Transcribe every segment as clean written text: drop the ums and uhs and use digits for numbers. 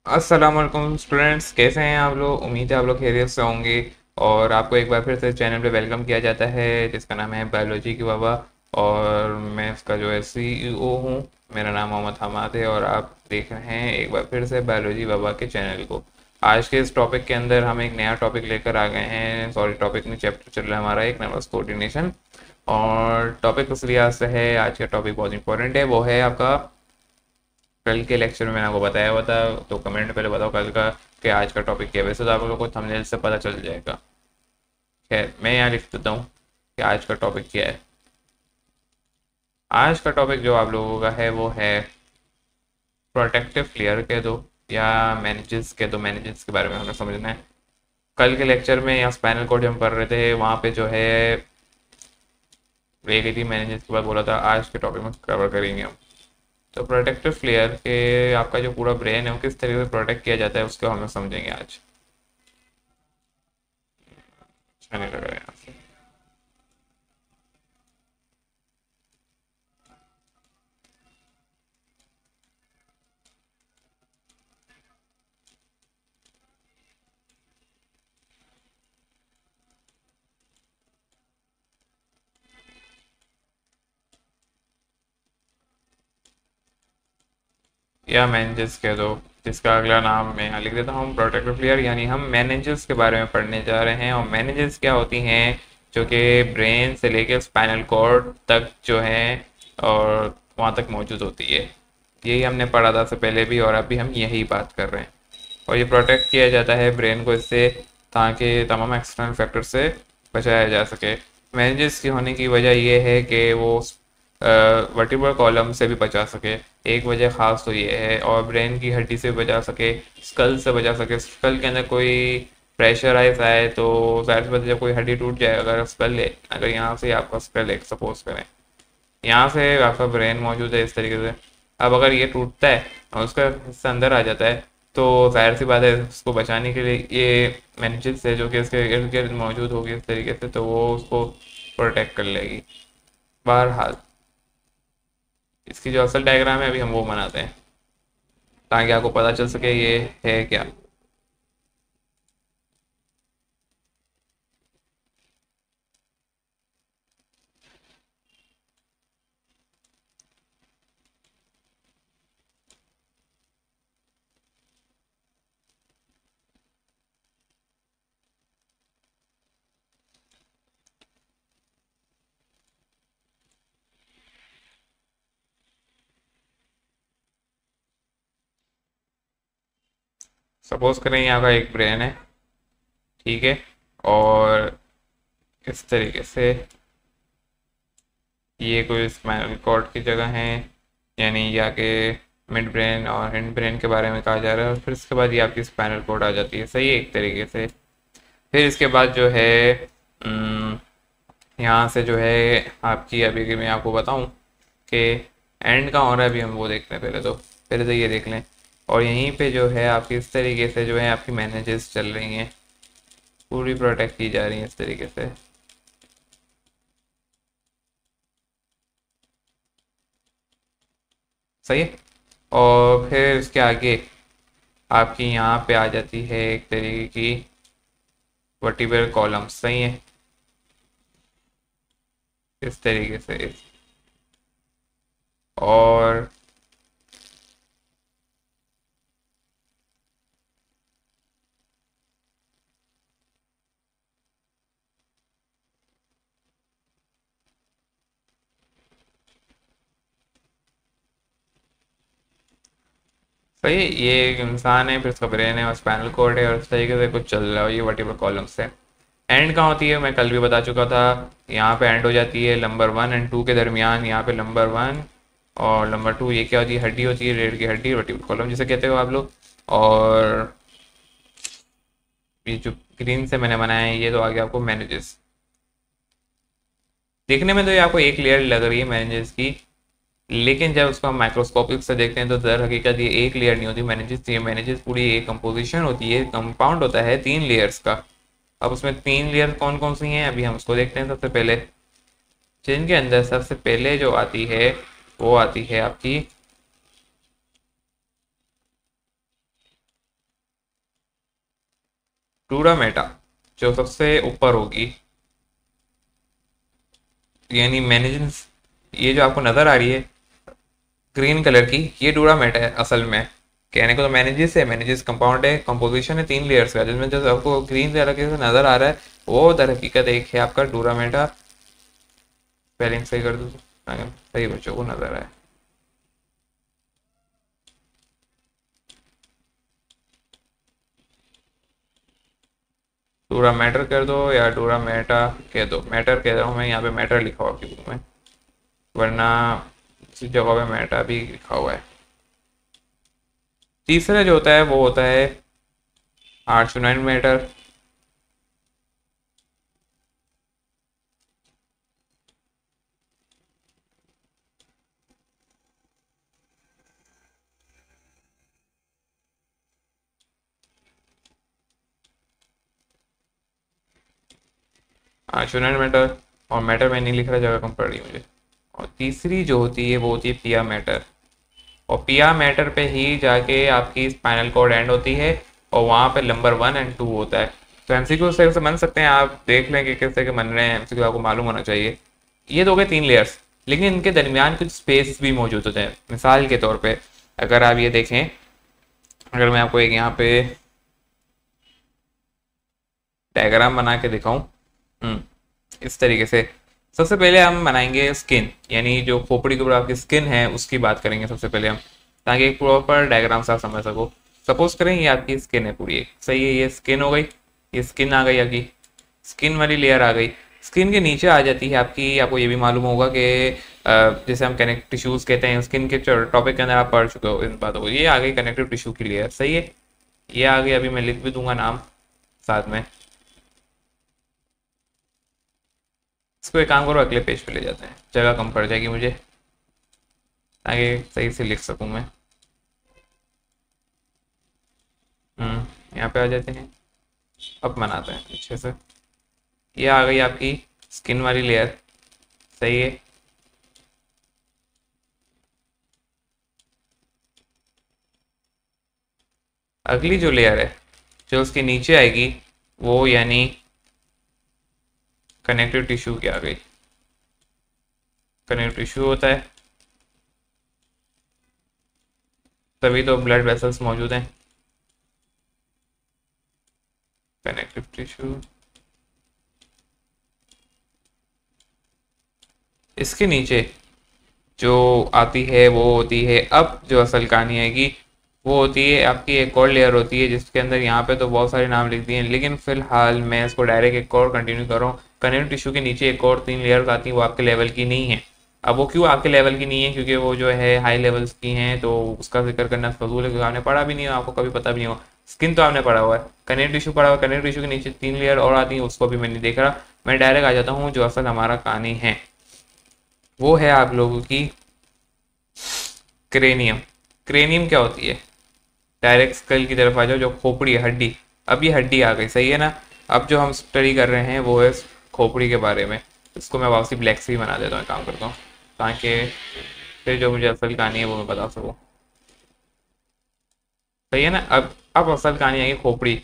अस्सलाम वालेकुम स्टूडेंट्स, कैसे हैं आप लोग। उम्मीद है आप लोग खैरियत से होंगे। और आपको एक बार फिर से चैनल पे वेलकम किया जाता है जिसका नाम है बायोलॉजी की बाबा। और मैं इसका जो है सीईओ हूँ। मेरा नाम मोहम्मद हमाद है और आप देख रहे हैं एक बार फिर से बायोलॉजी बाबा के चैनल को। आज के इस टॉपिक के अंदर हम एक नया टॉपिक लेकर आ गए हैं। सॉरी, टॉपिक में चैप्टर चल रहा है हमारा एक नर्वस कोऑर्डिनेशन। और टॉपिक उस लिहाज से है, आज का टॉपिक बहुत इंपॉर्टेंट है। वो है आपका कल के लेक्चर में मैंने आपको बताया हुआ था। तो कमेंट में पहले बताओ कल का कि आज का टॉपिक क्या है। वैसे तो आप लोगों को थंबनेल से पता चल जाएगा। खैर, मैं यहाँ लिख देता हूँ कि आज का टॉपिक क्या है। आज का टॉपिक जो आप लोगों का है वो है प्रोटेक्टिव लेयर कह दो या मैनेजेस कह दो। मैनेजेस के बारे में हमें समझना है। कल के लेक्चर में या स्पाइनल कोड हम पढ़ रहे थे, वहाँ पे जो है गई थी मैनेजेस के बाद बोला था आज के टॉपिक में कवर करेंगे हम। तो प्रोटेक्टिव लेयर के आपका जो पूरा ब्रेन है वो किस तरीके से प्रोटेक्ट किया जाता है उसको हम समझेंगे आज। अच्छा नहीं लग रहा है यहाँ से। या मैनेजेस कह दो, जिसका अगला नाम मैं यहाँ लिख देता हूँ प्रोटेक्टिव लेयर। यानी हम मैनेजेस के बारे में पढ़ने जा रहे हैं। और मैनेजेस क्या होती हैं, जो कि ब्रेन से लेकर स्पाइनल कॉर्ड तक जो है और वहाँ तक मौजूद होती है। यही हमने पढ़ा था से पहले भी और अभी हम यही बात कर रहे हैं। और ये प्रोटेक्ट किया जाता है ब्रेन को इससे, ताकि तमाम एक्सटर्नल फैक्टर से बचाया जा सके। मैनेजेस की होने की वजह यह है कि वो वर्टिब्रल कॉलम से भी बचा सके। एक वजह ख़ास तो ये है। और ब्रेन की हड्डी से बचा सके, स्कल से बचा सके। स्कल के अंदर कोई प्रेशराइज आए तो जाहिर सी बात है जब कोई हड्डी टूट जाए, अगर स्कल है, अगर यहाँ से आपका स्कल है सपोज करें, यहाँ से आपका ब्रेन मौजूद है इस तरीके से। अब अगर ये टूटता है और उसका हिस्सा अंदर आ जाता है तो जाहिर सी बात है उसको बचाने के लिए ये मेनिंजेस है जो कि इसके इर्द गिर्द मौजूद होगी इस तरीके से, तो वो उसको प्रोटेक्ट कर लेगी। बहरहाल, इसकी जो असल डायग्राम है अभी हम वो बनाते हैं ताकि आपको पता चल सके ये है क्या। सपोज करें यहाँ का एक ब्रेन है, ठीक है। और इस तरीके से ये कोई स्पाइनल कॉर्ड की जगह है, यानी या कि मिड ब्रेन और हिंड ब्रेन के बारे में कहा जा रहा है। और फिर इसके बाद ये आपकी स्पाइनल कॉर्ड आ जाती है, सही है एक तरीके से। फिर इसके बाद जो है यहाँ से जो है आपकी, अभी कि मैं आपको बताऊँ कि एंड का हो रहा है, अभी हम वो देखते हैं। पहले तो ये देख लें। और यहीं पे जो है आपकी इस तरीके से जो है आपकी मैनेजेस चल रही हैं, पूरी प्रोटेक्ट की जा रही हैं इस तरीके से। सही है। और फिर इसके आगे आपकी यहाँ पे आ जाती है एक तरीके की वर्टिब्रल कॉलम, सही है इस तरीके से। और सही है, ये एक इंसान है, फिर उसका ब्रेन है और स्पाइनल कॉर्ड है और इस तरीके से कुछ चल रहा है ये वर्टिब्रल कॉलम से। एंड कहाँ होती है मैं कल भी बता चुका था। यहाँ पे एंड हो जाती है नंबर 1 और 2 के दरमियान। यहाँ पे नंबर 1 और नंबर 2 ये क्या होती है, हड्डी होती है, रीढ़ की हड्डी, वर्टिब्रल कॉलम जिसे कहते हो आप लोग। और ये जो ग्रीन से मैंने बनाया है ये तो आ गया आपको मैनेजेस। देखने में तो ये आपको एक लेयर लग रही है मैनेजेस की, लेकिन जब उसको हम माइक्रोस्कोपिक से देखते हैं तो दर हकीकत ये एक लेयर नहीं होती मैनेजेस। ये मैनेजेस पूरी एक कंपोजिशन होती है, कंपाउंड होता है 3 लेयर्स का। अब उसमें 3 लेयर कौन कौन सी हैं अभी हम उसको देखते हैं। सबसे पहले जिनके अंदर सबसे पहले जो आती है वो आती है आपकी डूरा मेटा जो सबसे ऊपर होगी, यानी मैनेजेंस, ये जो आपको नज़र आ रही है ग्रीन कलर की, ये डूरा मेटा है असल में। कहने को तो मैनेजेस है, मैनेजेस कंपाउंड है, कंपोजिशन है 3 लेयर्स का, जिसमें जो आपको ग्रीन कलर के से नज़र आ रहा है वो दर हकीकत एक है आपका डूरा मेटा। स्पेलिंग सही कर दूँ ताकि सही बच्चों को नज़र आए। डूरा मैटर कर दो या डूरा मेटा कह दो, मैटर कह रहा हूँ मैं, यहाँ पे मैटर लिखा हुआ आपकी बुक में, वरना किसी जगह पे मेटा भी लिखा हुआ है। तीसरा जो होता है वो होता है आर्चुनाइन मैटर। आर्चुनाइन मैटर, और मैटर में नहीं लिख रहा, जगह कम पड़ रही है मुझे। और तीसरी जो होती है वो होती है पिया मैटर, और पिया मैटर पे ही जाके आपकी स्पाइनल कॉर्ड एंड होती है, और वहाँ पे नंबर 1 और 2 होता है। तो एमसीक्यू से बन सकते हैं, आप देख लें कि किस तरह के बन रहे हैं एमसीक्यू, आपको मालूम होना चाहिए। ये तो हो गए 3 लेयर्स, लेकिन इनके दरमियान कुछ स्पेस भी मौजूद होते हैं। मिसाल के तौर पे अगर आप ये देखें, अगर मैं आपको एक यहाँ पे डायग्राम बना के दिखाऊं, इस तरीके से, सबसे पहले हम बनाएंगे स्किन, यानी जो खोपड़ी के ऊपर आपकी स्किन है उसकी बात करेंगे सबसे पहले हम, ताकि एक प्रॉपर डायग्राम से आप समझ सको। सपोज करें ये आपकी स्किन है पूरी एक, सही है, ये स्किन हो गई, ये स्किन आ गई आपकी, स्किन वाली लेयर आ गई। स्किन के नीचे आ जाती है आपकी, आपको ये भी मालूम होगा कि जैसे हम कनेक्टिव टिश्यूज़ कहते हैं, स्किन के टॉपिक के अंदर आप पढ़ चुके हो इन बातों को। ये आ गई कनेक्टिव टिश्यू की लेयर, सही है, ये आ गई। अभी मैं लिख भी दूंगा नाम साथ में। इसको एक काम करो, अगले पेज पे ले जाते हैं, जगह कम पड़ जाएगी मुझे, ताकि सही से लिख सकूं मैं। यहाँ पे आ जाते हैं, अब बनाते हैं अच्छे से। ये आ गई आपकी स्किन वाली लेयर, सही है। अगली जो लेयर है जो उसके नीचे आएगी वो यानी कनेक्टिव टिश्यू की आ गई। कनेक्टिव टिश्यू होता है तभी तो ब्लड वेसल्स मौजूद हैं। कनेक्टिव टिश्यू, इसके नीचे जो आती है वो होती है, अब जो असल कहानी आएगी वो होती है आपकी एक और लेयर होती है, जिसके अंदर यहाँ पे तो बहुत सारे नाम लिख दिए हैं, लेकिन फिलहाल मैं इसको डायरेक्ट एक और कंटिन्यू कर रहा हूँ। कनेक्टिव टिश्यू के नीचे एक और 3 लेयर्स आती हैं, वो आपके लेवल की नहीं है। अब वो क्यों आपके लेवल की नहीं है, क्योंकि वो जो है हाई लेवल्स की हैं, तो उसका जिक्र करना फजूल है, क्योंकि आपने पढ़ा भी नहीं हो, आपको कभी पता भी नहीं हो। स्किन तो आपने पढ़ा हुआ है, कनेक्टिव टिश्यू पढ़ा हुआ है, कनेक्टिव टिश्यू के नीचे 3 लेयर और आती हैं, उसको भी मैं नहीं देख रहा। मैं डायरेक्ट आ जाता हूँ जो असल हमारा कहानी है, वो है आप लोगों की क्रेनियम। क्रेनियम क्या होती है, डायरेक्ट स्कल की तरफ आ जाओ, जो खोपड़ी है, हड्डी। अब ये हड्डी आ गई, सही है ना। अब जो हम स्टडी कर रहे हैं वो है खोपड़ी के बारे में। इसको मैं वापसी ब्लैक से ही बना देता हूँ, काम करता हूँ, ताकि फिर जो मुझे असल कहानी है वो मैं बता सकूँ, सही है ना। अब असल कहानी आएगी खोपड़ी।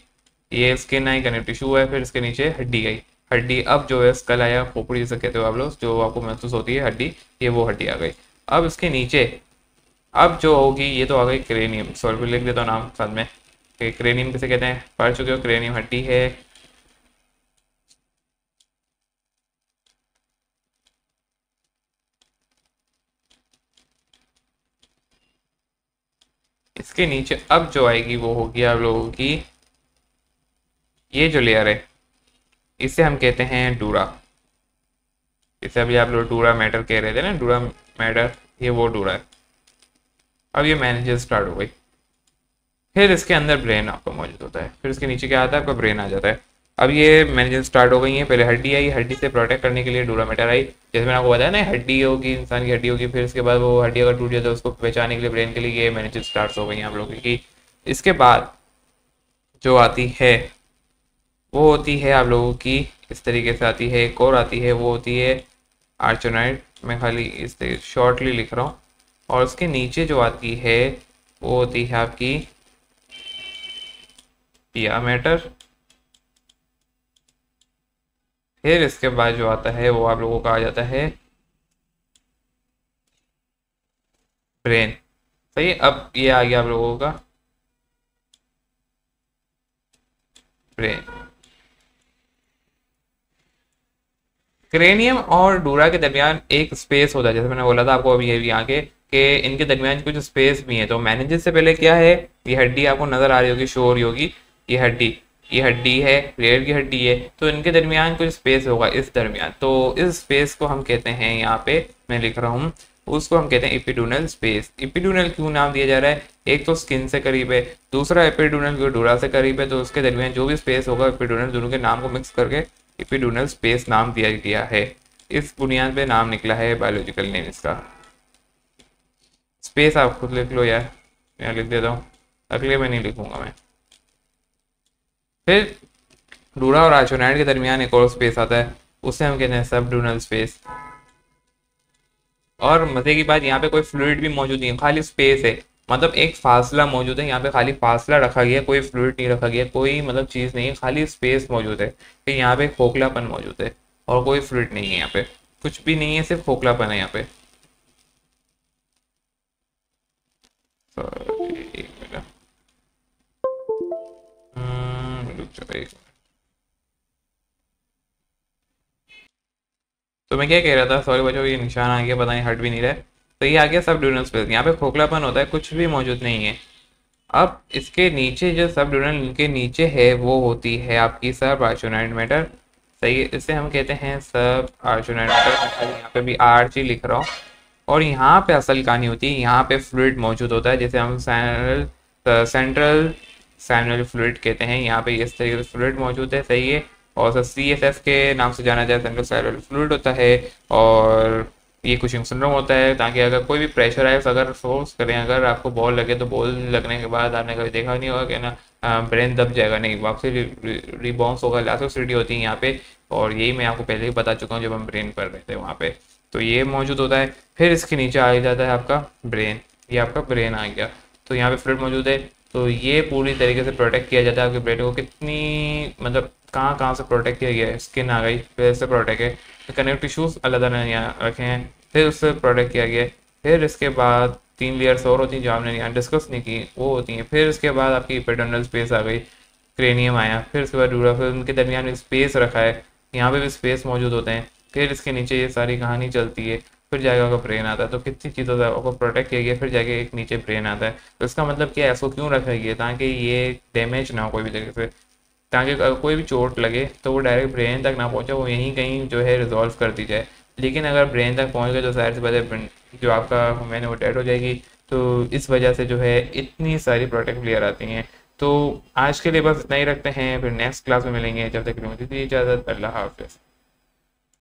ये स्किन आई, कनेक्टिव टिश्यू है, फिर इसके नीचे हड्डी गई। हड्डी, अब जो है स्कल आया, खोपड़ी जैसे कहते हो आप लोग, जो आपको महसूस होती है हड्डी, ये वो हड्डी आ गई। अब इसके नीचे अब जो होगी, ये तो आ गई क्रेनियम, सॉरी लिख देता हूँ नाम साथ में कि क्रेनियम किसे कहते हैं, पढ़ चुके हो, क्रेनियम हड्डी है। इसके नीचे अब जो आएगी वो होगी आप लोगों की ये जो लेयर है, इसे हम कहते हैं डूरा। इसे अभी आप लोग डूरा मैटर कह रहे थे ना, डूरा मैटर, ये वो डूरा है। अब ये मैनेजर स्टार्ट हो गई, फिर इसके अंदर ब्रेन आपका मौजूद होता है, फिर इसके नीचे क्या आता है, आपका ब्रेन आ जाता है। अब ये मैनेजर स्टार्ट हो गई है, पहले हड्डी आई, हड्डी से प्रोटेक्ट करने के लिए डूरा मैटर आई, जैसे मैंने आपको बताया ना, हड्डी होगी, इंसान की हड्डी होगी, फिर इसके बाद वो हड्डी अगर टूट जाए तो उसको बचाने के लिए ब्रेन के लिए ये मैनेजर स्टार्ट हो गई हैं आप लोगों की। इसके बाद जो आती है वो होती है आप लोगों की इस तरीके से आती है, एक और आती है, वो होती है आर्चोनाइड। मैं खाली इस शॉर्टली लिख रहा हूँ। और उसके नीचे जो आती है वो होती है आपकी पिया मैटर। फिर इसके बाद जो आता है वो आप लोगों का आ जाता है ब्रेन। सही है, अब ये आ गया आप लोगों का ब्रेन। क्रेनियम और डूरा के दरमियान एक स्पेस होता है, जैसे मैंने बोला था आपको अभी ये भी आगे कि इनके दरमियान कुछ स्पेस भी है। तो मैनेजर से पहले क्या है, ये हड्डी आपको नजर आ रही होगी, शो हो रही होगी, ये हड्डी, ये हड्डी है, रेयर की हड्डी है। तो इनके दरमियान कुछ स्पेस होगा इस दरमियान, तो इस स्पेस को हम कहते हैं, यहाँ पे मैं लिख रहा हूँ, उसको हम कहते हैं एपिड्यूनल स्पेस। एपिड्यूनल क्यों नाम दिया जा रहा है, एक तो स्किन से करीब है, दूसरा एपिड्यूनल जो डूरा से करीब है, तो उसके दरमियान जो भी स्पेस होगा एपिड्यूनल, दोनों के नाम को मिक्स करके एपिड्यूनल स्पेस नाम दिया गया है। इस बुनियाद पे नाम निकला है बायोलॉजिकल नेम इसका। स्पेस आप खुद लिख लो यार, मैं लिख देता हूँ, अगले में नहीं लिखूंगा मैं। फिर डूरा और आर्चोनाइड के दरमियान एक और स्पेस आता है, उसे हम कहते हैं सबड्यूनल स्पेस। और मजे की बात, यहाँ पे कोई फ्लूइड भी मौजूद नहीं है, खाली स्पेस है, मतलब एक फासला मौजूद है यहाँ पे, खाली फासला रखा गया, कोई फ्लूइड नहीं रखा गया, कोई मतलब चीज़ नहीं है, खाली स्पेस मौजूद है। फिर यहाँ पे खोखलापन मौजूद है और कोई फ्लूइड नहीं है यहाँ पे, कुछ भी नहीं है, सिर्फ खोखलापन है यहाँ पे। तो एक मिनट, रुक जाओ एक मिनट। तो मैं क्या कह रहा था, सॉरी बच्चों, ये निशान आ गया, पता नहीं हट भी नहीं रहा है। तो ये आ गया सब ड्यूरल स्पेस, यहाँ पे खोखलापन होता है, कुछ भी मौजूद नहीं है। अब इसके नीचे जो सब ड्यूरल के नीचे है वो होती है आपकी सब आर्चोनाइड मैटर। सही है, इसे हम कहते हैं सब आर्चोनाइड मैटर। मैं यहाँ पे भी आरजी लिख रहा हूँ। और यहाँ पे असल कहानी होती है, यहाँ पे फ्लूइड मौजूद होता है, जैसे हम सेंट्रल सैनुअल फ्लूइड कहते हैं। यहाँ पे इस तरीके से फ्लूइड मौजूद है, सही है। और CSF के नाम से जाना जाए, सेंट्रल सैनुअल फ्लूइड होता है। और ये कुशिंग सिंड्रोम होता है, ताकि अगर कोई भी प्रेशर आए, अगर फोर्स करें, अगर आपको बॉल लगे, तो बॉल लगने के बाद आपने कभी देखा नहीं होगा कि ना ब्रेन दब जाएगा, नहीं, वापसी रिबाउंस होगा, इलास्टिसिटी होती है यहाँ पे। और यही मैं आपको पहले ही बता चुका हूँ जब हम ब्रेन पर रहे थे वहाँ पे। तो ये मौजूद होता है। फिर इसके नीचे आ जाता है आपका ब्रेन, ये आपका ब्रेन आ गया। तो यहाँ पे फ्लूइड मौजूद है, तो ये पूरी तरीके से प्रोटेक्ट किया जाता है आपके ब्रेन को। कितनी मतलब कहाँ कहाँ से प्रोटेक्ट किया गया है, स्किन आ गई, फिर से प्रोटेक्ट है, कनेक्टिव टिश्यूज अलग अलग यहाँ रखे हैं, फिर उससे प्रोटेक्ट किया गया है। फिर इसके बाद 3 लेयर्स और होती हैं जो हमने यहाँ डिस्कस नहीं की, वो होती हैं। फिर इसके बाद आपकी एपिडर्नल स्पेस आ गई, क्रेनियम आया, फिर उसके बाद डूरा, फिर उनके दरमियान में स्पेस रखा है, यहाँ पे भी स्पेस मौजूद होते हैं। फिर इसके नीचे ये सारी कहानी चलती है, फिर जाके आपका ब्रेन आता है। तो कितनी चीज़ों से आपको प्रोटेक्ट किया गया, फिर जाके एक नीचे ब्रेन आता है। तो इसका मतलब क्या है, इसको क्यों रखा गया, ताकि ये डैमेज ना हो कोई भी तरीके से, ताकि अगर कोई भी चोट लगे तो वो डायरेक्ट ब्रेन तक ना पहुंचे, वो यहीं कहीं जो है रिजॉल्व कर दी जाए। लेकिन अगर ब्रेन तक पहुंच गए तो जाहिर सी बात है जो आपका मैंने वो डेड हो जाएगी। तो इस वजह से जो है इतनी सारी प्रोटेक्ट लेयर आती हैं। तो आज के लिए बस इतना ही रखते हैं, फिर नेक्स्ट क्लास में मिलेंगे, जब तक के लिए मुझे दीजिए इजाज़त, अल्लाह हाफ़िज़।